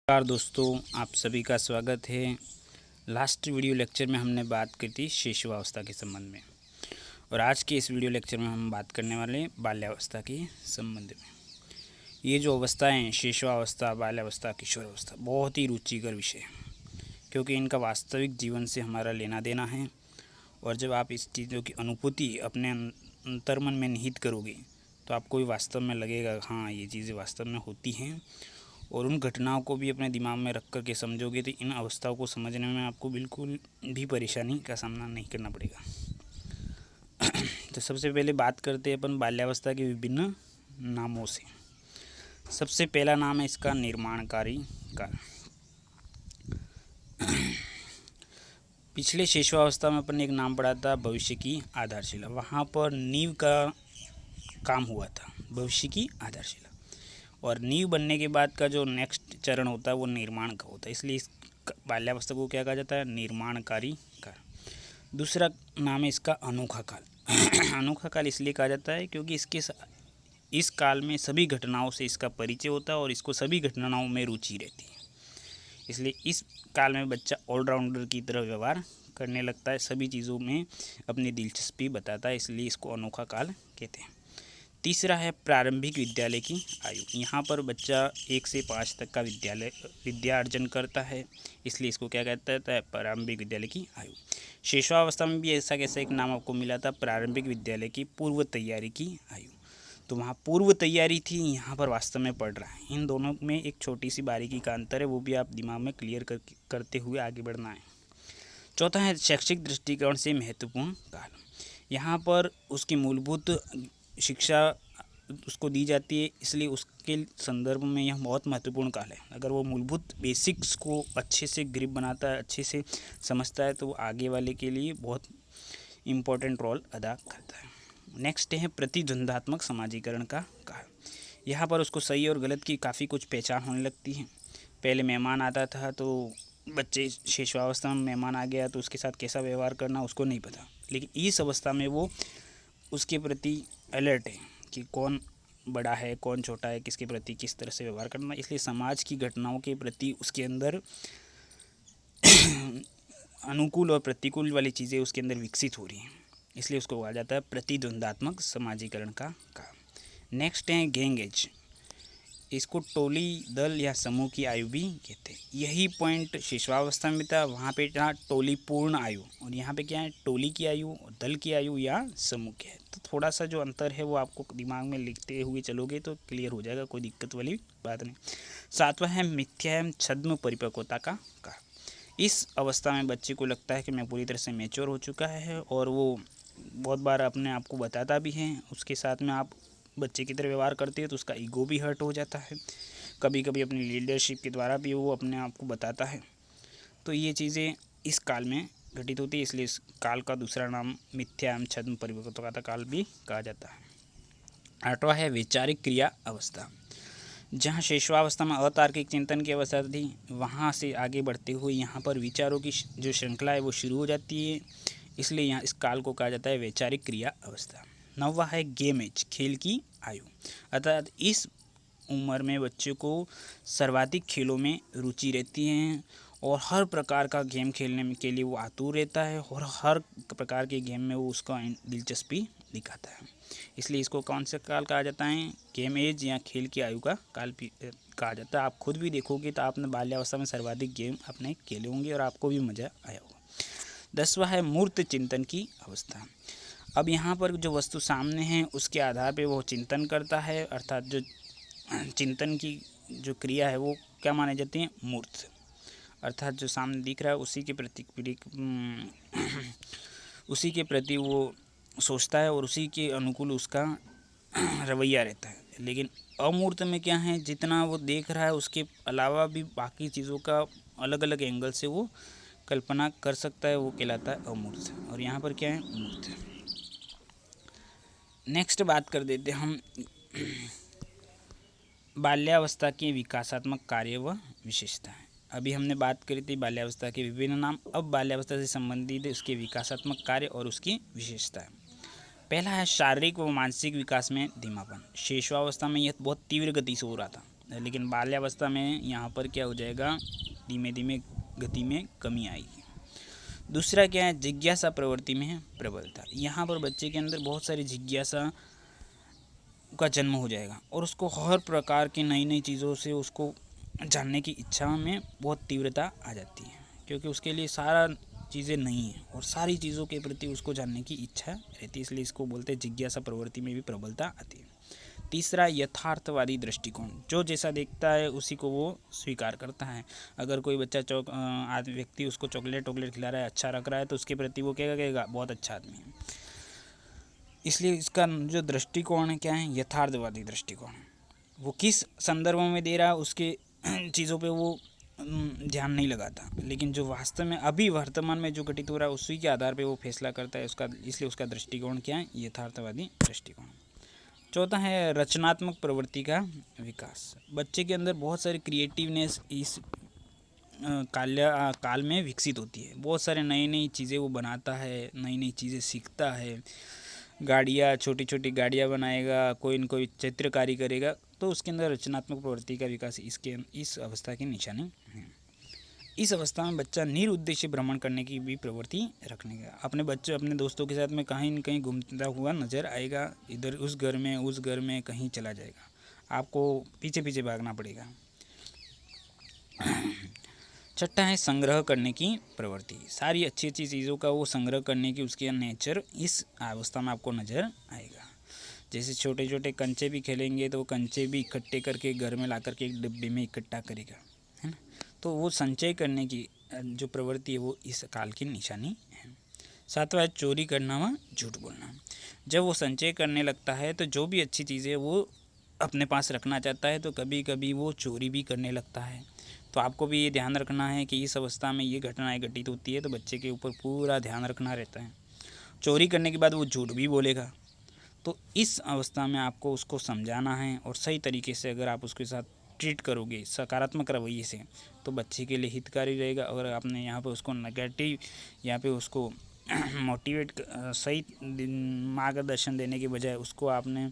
नमस्कार दोस्तों, आप सभी का स्वागत है। लास्ट वीडियो लेक्चर में हमने बात की थी शिशुअवस्था के संबंध में, और आज के इस वीडियो लेक्चर में हम बात करने वाले हैं बाल्यावस्था के संबंध में। ये जो अवस्थाएं हैं, शिशुअवस्था, बाल्यावस्था, किशोरावस्था, बहुत ही रुचिकर विषय है, क्योंकि इनका वास्तविक जीवन से हमारा लेना देना है। और जब आप इस चीज़ों की अनुभूति अपने अंतर्मन में निहित करोगे तो आपको भी वास्तव में लगेगा हाँ, ये चीज़ें वास्तव में होती हैं। और उन घटनाओं को भी अपने दिमाग में रख कर के समझोगे तो इन अवस्थाओं को समझने में आपको बिल्कुल भी परेशानी का सामना नहीं करना पड़ेगा। तो सबसे पहले बात करते हैं अपन बाल्यावस्था के विभिन्न नामों से। सबसे पहला नाम है इसका निर्माणकारी काल। पिछले शिशुअवस्था में अपन ने एक नाम पढ़ा था भविष्य की आधारशिला। वहाँ पर नींव का काम हुआ था, भविष्य की आधारशिला। और नींव बनने के बाद का जो नेक्स्ट चरण होता है वो निर्माण का होता है, इसलिए इस बाल्यावस्था को क्या कहा जाता है? निर्माणकारी काल। दूसरा नाम है इसका अनोखा काल। अनोखा काल इसलिए कहा जाता है क्योंकि इस काल में सभी घटनाओं से इसका परिचय होता है और इसको सभी घटनाओं में रुचि रहती है। इसलिए इस काल में बच्चा ऑलराउंडर की तरह व्यवहार करने लगता है, सभी चीज़ों में अपनी दिलचस्पी बताता है, इसलिए इसको अनोखा काल कहते हैं। तीसरा है प्रारंभिक विद्यालय की आयु। यहाँ पर बच्चा 1 से 5 तक का विद्या अर्जन करता है, इसलिए इसको क्या कहता है? प्रारंभिक विद्यालय की आयु। शिशुअवस्था में भी ऐसा कैसा एक नाम आपको मिला था, प्रारंभिक विद्यालय की पूर्व तैयारी की आयु। तो वहाँ पूर्व तैयारी थी, यहाँ पर वास्तव में पढ़ रहा है। इन दोनों में एक छोटी सी बारीकी का अंतर है, वो भी आप दिमाग में क्लियर करते हुए आगे बढ़ना है। चौथा है शैक्षिक दृष्टिकोण से महत्वपूर्ण काल। यहाँ पर उसकी मूलभूत शिक्षा उसको दी जाती है, इसलिए उसके संदर्भ में यह बहुत महत्वपूर्ण काल है। अगर वो मूलभूत बेसिक्स को अच्छे से ग्रिप बनाता है, अच्छे से समझता है, तो वो आगे वाले के लिए बहुत इम्पोर्टेंट रोल अदा करता है। नेक्स्ट है प्रतिद्वंद्वात्मक समाजीकरण का काल। यहाँ पर उसको सही और गलत की काफ़ी कुछ पहचान होने लगती है। पहले मेहमान आता था तो बच्चे शिशुअवस्था में मेहमान आ गया तो उसके साथ कैसा व्यवहार करना उसको नहीं पता, लेकिन इस अवस्था में वो उसके प्रति अलर्ट है कि कौन बड़ा है, कौन छोटा है, किसके प्रति किस तरह से व्यवहार करना। इसलिए समाज की घटनाओं के प्रति उसके अंदर अनुकूल और प्रतिकूल वाली चीज़ें उसके अंदर विकसित हो रही हैं, इसलिए उसको कहा जाता है प्रतिद्वंद्वात्मक समाजीकरण का काम। नेक्स्ट है गैंग एज। इसको टोली, दल या समूह की आयु भी कहते हैं। यही पॉइंट शिशुअवस्था में था, वहाँ पे था टोली पूर्ण आयु, और यहाँ पे क्या है? टोली की आयु, दल की आयु या समूह की है। तो थोड़ा सा जो अंतर है वो आपको दिमाग में लिखते हुए चलोगे तो क्लियर हो जाएगा, कोई दिक्कत वाली बात नहीं। सातवां है मिथ्या एवं छद्म परिपक्वता का काल। इस अवस्था में बच्चे को लगता है कि मैं पूरी तरह से मैच्योर हो चुका है, और वो बहुत बार अपने आप को बताता भी है। उसके साथ में आप बच्चे की तरह व्यवहार करते हैं तो उसका ईगो भी हर्ट हो जाता है। कभी कभी अपनी लीडरशिप के द्वारा भी वो अपने आप को बताता है। तो ये चीज़ें इस काल में घटित होती है, इसलिए इस काल का दूसरा नाम मिथ्या एवं छद्म परिपक्वता का काल भी कहा जाता है। आठवां है वैचारिक क्रिया अवस्था। जहाँ शिशुअवस्था में अतार्किक चिंतन की अवस्था थी, वहाँ से आगे बढ़ते हुए यहाँ पर विचारों की जो श्रृंखला है वो शुरू हो जाती है, इसलिए यहाँ इस काल को कहा जाता है वैचारिक क्रिया अवस्था। नौवां है गेम एज, खेल की आयु। अर्थात इस उम्र में बच्चे को सर्वाधिक खेलों में रुचि रहती है और हर प्रकार का गेम खेलने के लिए वो आतुर रहता है, और हर प्रकार के गेम में वो उसका दिलचस्पी दिखाता है, इसलिए इसको कौन सा काल कहा जाता है? गेम एज या खेल की आयु का काल भी कहा जाता है। आप खुद भी देखोगे तो आपने बाल्यावस्था में सर्वाधिक गेम अपने खेले होंगे और आपको भी मज़ा आया होगा। 10वां है मूर्त चिंतन की अवस्था। अब यहाँ पर जो वस्तु सामने है उसके आधार पर वो चिंतन करता है, अर्थात जो चिंतन की जो क्रिया है वो क्या माने जाती है? मूर्त। अर्थात जो सामने दिख रहा है उसी के प्रति वो सोचता है और उसी के अनुकूल उसका रवैया रहता है। लेकिन अमूर्त में क्या है? जितना वो देख रहा है उसके अलावा भी बाकी चीज़ों का अलग अलग एंगल से वो कल्पना कर सकता है, वो कहलाता है अमूर्त। और यहाँ पर क्या है? मूर्त। नेक्स्ट बात कर देते हम बाल्यावस्था के विकासात्मक कार्य व विशेषताएं। अभी हमने बात करी थी बाल्यावस्था के विभिन्न नाम, अब बाल्यावस्था से संबंधित उसके विकासात्मक कार्य और उसकी विशेषताएं। पहला है शारीरिक व मानसिक विकास में धीमापन। शिशुअवस्था में यह बहुत तीव्र गति से हो रहा था, लेकिन बाल्यावस्था में यहाँ पर क्या हो जाएगा, धीमे धीमे गति में कमी आएगी। दूसरा क्या है, जिज्ञासा प्रवृत्ति में है प्रबलता। यहाँ पर बच्चे के अंदर बहुत सारी जिज्ञासा का जन्म हो जाएगा और उसको हर प्रकार की नई नई चीज़ों से उसको जानने की इच्छा में बहुत तीव्रता आ जाती है, क्योंकि उसके लिए सारा चीज़ें नई हैं और सारी चीज़ों के प्रति उसको जानने की इच्छा रहती है, इसलिए इसको बोलते हैं जिज्ञासा प्रवृत्ति में भी प्रबलता आती है। तीसरा, यथार्थवादी दृष्टिकोण। जो जैसा देखता है उसी को वो स्वीकार करता है। अगर कोई बच्चा व्यक्ति उसको चॉकलेट खिला रहा है, अच्छा रख रहा है, तो उसके प्रति वो क्या कहेगा, बहुत अच्छा आदमी है। इसलिए इसका जो दृष्टिकोण है क्या है, यथार्थवादी दृष्टिकोण। वो किस संदर्भ में दे रहा है उसके चीज़ों पे वो ध्यान नहीं लगाता, लेकिन जो वास्तव में अभी वर्तमान में जो घटित हो रहा है उसी के आधार पे वो फैसला करता है उसका, इसलिए उसका दृष्टिकोण क्या है, यथार्थवादी दृष्टिकोण। चौथा है रचनात्मक प्रवृत्ति का विकास। बच्चे के अंदर बहुत सारी क्रिएटिवनेस इस काल में विकसित होती है। बहुत सारे नई नई चीज़ें वो बनाता है, नई नई चीज़ें सीखता है। गाड़ियाँ, छोटी छोटी गाड़ियाँ बनाएगा, कोई न कोई चित्रकारी करेगा, तो उसके अंदर रचनात्मक प्रवृत्ति का विकास इस अवस्था की निशानी है। इस अवस्था में बच्चा निरुद्देश्य भ्रमण करने की भी प्रवृत्ति रखने का, अपने दोस्तों के साथ में कहीं न कहीं घूमता हुआ नजर आएगा, इधर उस घर में कहीं चला जाएगा, आपको पीछे पीछे भागना पड़ेगा। छठा है संग्रह करने की प्रवृत्ति। सारी अच्छी अच्छी चीज़ों का वो संग्रह करने की उसके नेचर इस अवस्था में आपको नज़र आएगा। जैसे छोटे छोटे कंचे भी खेलेंगे तो कंचे भी इकट्ठे करके घर में ला करके एक डिब्बे में इकट्ठा करेगा, है ना। तो वो संचय करने की जो प्रवृत्ति है वो इस काल की निशानी है। सातवां है चोरी करना व झूठ बोलना। जब वो संचय करने लगता है तो जो भी अच्छी चीज़ें वो अपने पास रखना चाहता है, तो कभी कभी वो चोरी भी करने लगता है। तो आपको भी ये ध्यान रखना है कि इस अवस्था में ये घटनाएं घटित होती है, तो बच्चे के ऊपर पूरा ध्यान रखना रहता है। चोरी करने के बाद वो झूठ भी बोलेगा, तो इस अवस्था में आपको उसको समझाना है, और सही तरीके से अगर आप उसके साथ ट्रीट करोगे सकारात्मक रवैये से, तो बच्चे के लिए हितकारी रहेगा। अगर आपने यहाँ पे उसको नेगेटिव, यहाँ पे उसको मोटिवेट सही मार्गदर्शन देने के बजाय उसको आपने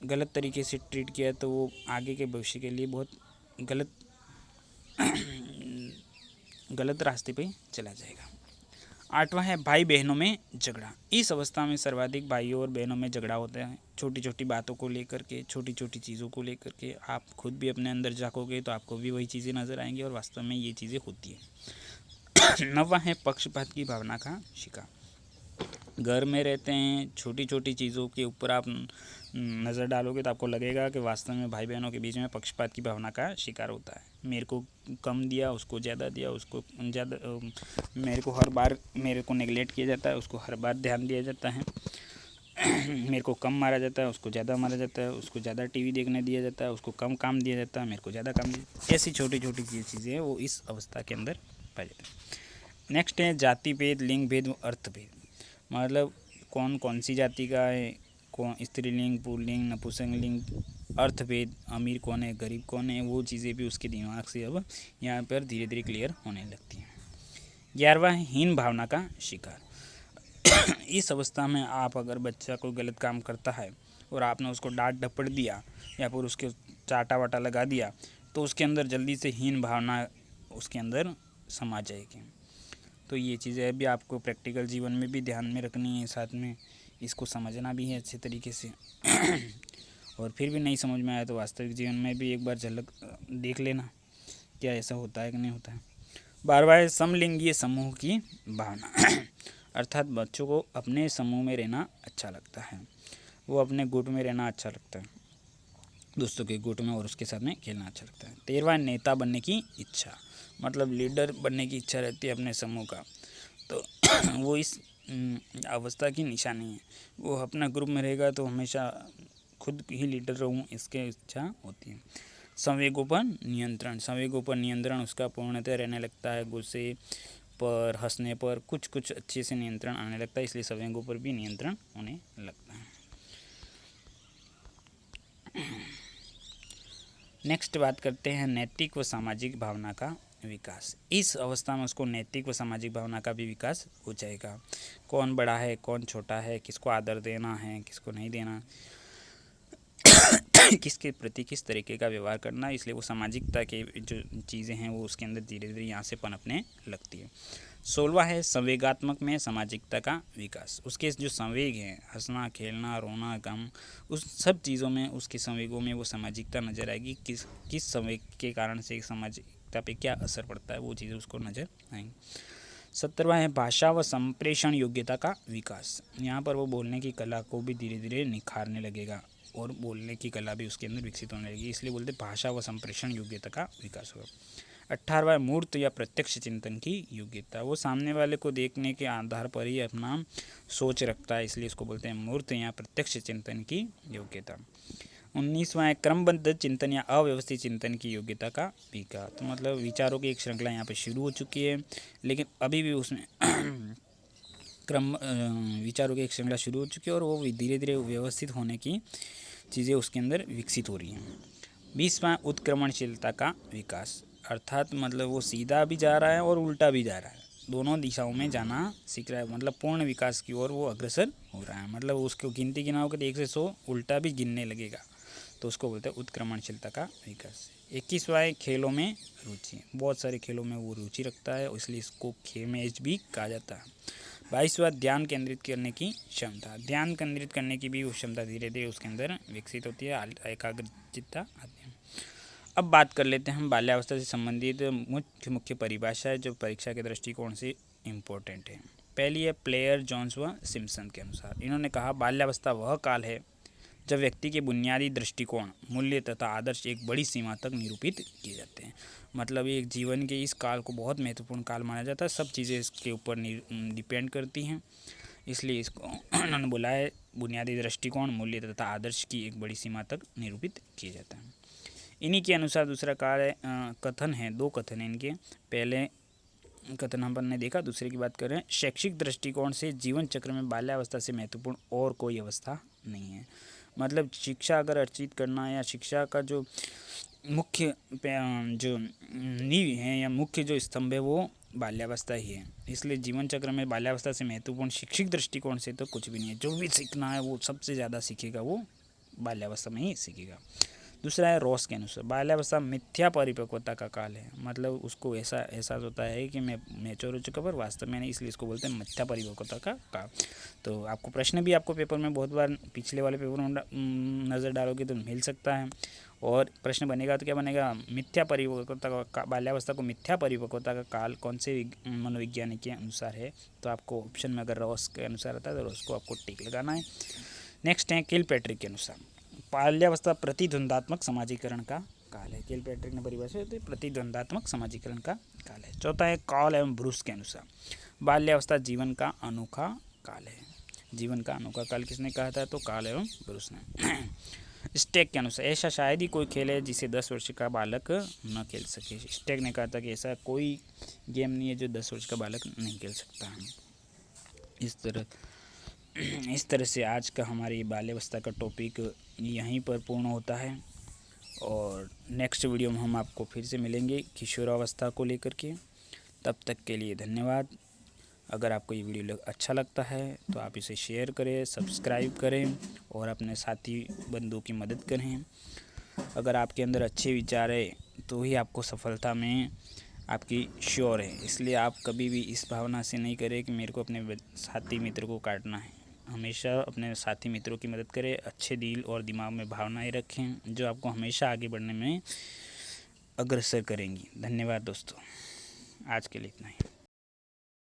गलत तरीके से ट्रीट किया, तो वो आगे के भविष्य के लिए बहुत गलत रास्ते पे चला जाएगा। आठवां है भाई बहनों में झगड़ा। इस अवस्था में सर्वाधिक भाइयों और बहनों में झगड़ा होता है, छोटी छोटी बातों को लेकर के, छोटी छोटी चीज़ों को लेकर के। आप खुद भी अपने अंदर झाँकोगे तो आपको भी वही चीज़ें नज़र आएंगी, और वास्तव में ये चीज़ें होती है। नौवां है पक्षपात की भावना का शिकार। घर में रहते हैं, छोटी छोटी चीज़ों के ऊपर आप नज़र डालोगे तो आपको लगेगा कि वास्तव में भाई बहनों के बीच में पक्षपात की भावना का शिकार होता है। मेरे को कम दिया, उसको ज़्यादा दिया, उसको ज़्यादा, मेरे को हर बार मेरे को नेगलेक्ट किया जाता है, उसको हर बार ध्यान दिया जाता है। मेरे को कम मारा जाता है, उसको ज़्यादा मारा जाता है। उसको ज़्यादा टीवी देखने दिया जाता है, उसको कम काम दिया जाता है, मेरे को ज़्यादा काम दिया। ऐसी छोटी छोटी चीज़ें हैं वो इस अवस्था के अंदर पाई जाती है। नेक्स्ट है जाति भेद, लिंग भेद, अर्थ भेद। मतलब कौन कौन सी जाति का है, कौन स्त्रीलिंग, पुल्लिंग, नपुंसकलिंग, अर्थभेद, अमीर कौन है, गरीब कौन है, वो चीज़ें भी उसके दिमाग से अब यहाँ पर धीरे धीरे क्लियर होने लगती हैं। 11वां है हीन भावना का शिकार। इस अवस्था में आप अगर बच्चा कोई गलत काम करता है और आपने उसको डांट डपट दिया या फिर उसके चाटा वाटा लगा दिया, तो उसके अंदर जल्दी से हीन भावना उसके अंदर समा जाएगी। तो ये चीज़ें भी आपको प्रैक्टिकल जीवन में भी ध्यान में रखनी है, साथ में इसको समझना भी है अच्छे तरीके से। और फिर भी नहीं समझ में आया तो वास्तविक जीवन में भी एक बार झलक देख लेना, क्या ऐसा होता है कि नहीं होता है। 12वां है समलिंगीय समूह की भावना। अर्थात बच्चों को अपने समूह में रहना अच्छा लगता है, वो अपने गुट में रहना अच्छा लगता है, दोस्तों के गुट में और उसके साथ में खेलना अच्छा लगता है। 13वां नेता बनने की इच्छा, मतलब लीडर बनने की इच्छा रहती है अपने समूह का, तो वो इस अवस्था की निशानी है। वो अपना ग्रुप में रहेगा तो हमेशा खुद ही लीडर रहूँ, इसके इच्छा होती है। संवेगों पर नियंत्रण उसका पूर्णतः रहने लगता है। गुस्से पर, हंसने पर कुछ अच्छे से नियंत्रण आने लगता है, इसलिए संवेगों पर भी नियंत्रण होने लगता है। नेक्स्ट बात करते हैं नैतिक व सामाजिक भावना का विकास। इस अवस्था में उसको नैतिक व सामाजिक भावना का भी विकास हो जाएगा। कौन बड़ा है, कौन छोटा है, किसको आदर देना है, किसको नहीं देना, किसके प्रति किस तरीके का व्यवहार करना, इसलिए वो सामाजिकता के जो चीज़ें हैं वो उसके अंदर धीरे धीरे यहाँ से पनपने लगती है। 16वां है संवेगात्मक में सामाजिकता का विकास। उसके जो संवेग हैं, हंसना, खेलना, रोना, गम, उस सब चीज़ों में, उसके संवेगों में वो सामाजिकता नज़र आएगी। किस किस संवेग के कारण से सामाजिकता पे क्या असर पड़ता है, वो चीज़ें उसको नज़र आएंगी। 17वां है भाषा व संप्रेषण योग्यता का विकास। यहाँ पर वो बोलने की कला को भी धीरे धीरे निखारने लगेगा और बोलने की कला भी उसके अंदर विकसित होने लगेगी, इसलिए बोलते भाषा व संप्रेषण योग्यता का विकास होगा। 18वां मूर्त या प्रत्यक्ष चिंतन की योग्यता। वो सामने वाले को देखने के आधार पर ही अपना सोच रखता है, इसलिए इसको बोलते हैं मूर्त या प्रत्यक्ष चिंतन की योग्यता। 19वां है क्रमबद्ध चिंतन या अव्यवस्थित चिंतन की योग्यता का विकास। तो मतलब विचारों की एक श्रृंखला यहाँ पे शुरू हो चुकी है, लेकिन अभी भी उसमें विचारों की एक श्रृंखला शुरू हो चुकी है और वो धीरे धीरे व्यवस्थित होने की चीज़ें उसके अंदर विकसित हो रही हैं। 20वां उत्क्रमणशीलता का विकास, अर्थात मतलब वो सीधा भी जा रहा है और उल्टा भी जा रहा है, दोनों दिशाओं में जाना सीख रहा है, मतलब पूर्ण विकास की ओर वो अग्रसर हो रहा है। मतलब उसको गिनती गिनाओगे तो 1 से 100 उल्टा भी गिनने लगेगा, तो उसको बोलते हैं उत्क्रमणशीलता का विकास। 21वां है खेलों में रुचि। बहुत सारे खेलों में वो रुचि रखता है, इसलिए इसको खेमेज भी कहा जाता है। 22वां ध्यान केंद्रित करने की क्षमता। ध्यान केंद्रित करने की भी वो क्षमता धीरे धीरे उसके अंदर विकसित होती है, एकाग्रचित्ता आती है। अब बात कर लेते हैं हम बाल्यावस्था से संबंधित मुख्य परिभाषा जो परीक्षा के दृष्टिकोण से इम्पोर्टेंट है। पहली है प्लेयर, जोन्स व सिम्पसन के अनुसार। इन्होंने कहा बाल्यावस्था वह काल है जब व्यक्ति के बुनियादी दृष्टिकोण, मूल्य तथा आदर्श एक बड़ी सीमा तक निरूपित किए जाते हैं। मतलब एक जीवन के इस काल को बहुत महत्वपूर्ण काल माना जाता है, सब चीज़ें इसके ऊपर डिपेंड करती हैं, इसलिए इसको उन्होंने बोला है बुनियादी दृष्टिकोण, मूल्य तथा आदर्श की एक बड़ी सीमा तक निरूपित किया जाता है। इन्हीं के अनुसार दूसरा काल है कथन है, 2 कथन हैं इनके। पहले कथन हमने देखा, दूसरे की बात कर रहे हैं। शैक्षिक दृष्टिकोण से जीवन चक्र में बाल्यावस्था से महत्वपूर्ण और कोई अवस्था नहीं है। मतलब शिक्षा अगर अर्जित करना या शिक्षा का जो मुख्य जो नींव है या मुख्य जो स्तंभ है वो बाल्यावस्था ही है, इसलिए जीवन चक्र में बाल्यावस्था से महत्वपूर्ण शिक्षिक दृष्टिकोण से तो कुछ भी नहीं है। जो भी सीखना है वो सबसे ज़्यादा सीखेगा वो बाल्यावस्था में ही सीखेगा। दूसरा है रॉस के अनुसार बाल्यावस्था मिथ्या परिपक्वता का काल है। मतलब उसको ऐसा एहसास होता है कि मैं मैच्योर हो चुका पर वास्तव में नहीं, इसलिए इसको बोलते हैं मिथ्या परिपक्वता का काल। तो आपको प्रश्न भी आपको पेपर में बहुत बार पिछले वाले पेपर में नज़र डालोगे तो मिल सकता है, और प्रश्न बनेगा तो क्या बनेगा, मिथ्या परिपक्वता का बाल्यावस्था को मिथ्या परिपक्वता का काल कौन से मनोविज्ञानी के अनुसार है। तो आपको ऑप्शन में अगर रॉस के अनुसार आता है तो रॉस को आपको टिक लगाना है। नेक्स्ट है किलपैट्रिक के अनुसार बाल्यावस्था प्रतिद्वंदात्मक समाजीकरण का काल है। किलपैट्रिक ने परिभाषित है प्रतिद्वंदात्मक समाजीकरण का काल है। चौथा है कॉल एवं ब्रूस के अनुसार बाल्यावस्था जीवन का अनोखा काल है। जीवन का अनोखा काल किसने कहा था, तो कॉल एवं ब्रूस ने। स्टेक के अनुसार ऐसा शायद ही कोई खेल है जिसे 10 वर्ष का बालक न खेल सके। स्टेक ने कहा था कि ऐसा कोई गेम नहीं है जो 10 वर्ष का बालक नहीं खेल सकता है। इस तरह से आज का हमारी बाल्यावस्था का टॉपिक यहीं पर पूर्ण होता है, और नेक्स्ट वीडियो में हम आपको फिर से मिलेंगे किशोरावस्था को लेकर के। तब तक के लिए धन्यवाद। अगर आपको ये वीडियो अच्छा लगता है तो आप इसे शेयर करें, सब्सक्राइब करें और अपने साथी बंधुओं की मदद करें। अगर आपके अंदर अच्छे विचार है तो ही आपको सफलता में आपकी श्योर है, इसलिए आप कभी भी इस भावना से नहीं करें कि मेरे को अपने साथी मित्र को काटना है। हमेशा अपने साथी मित्रों की मदद करें, अच्छे दिल और दिमाग में भावनाएं रखें जो आपको हमेशा आगे बढ़ने में अग्रसर करेंगी। धन्यवाद दोस्तों, आज के लिए इतना ही।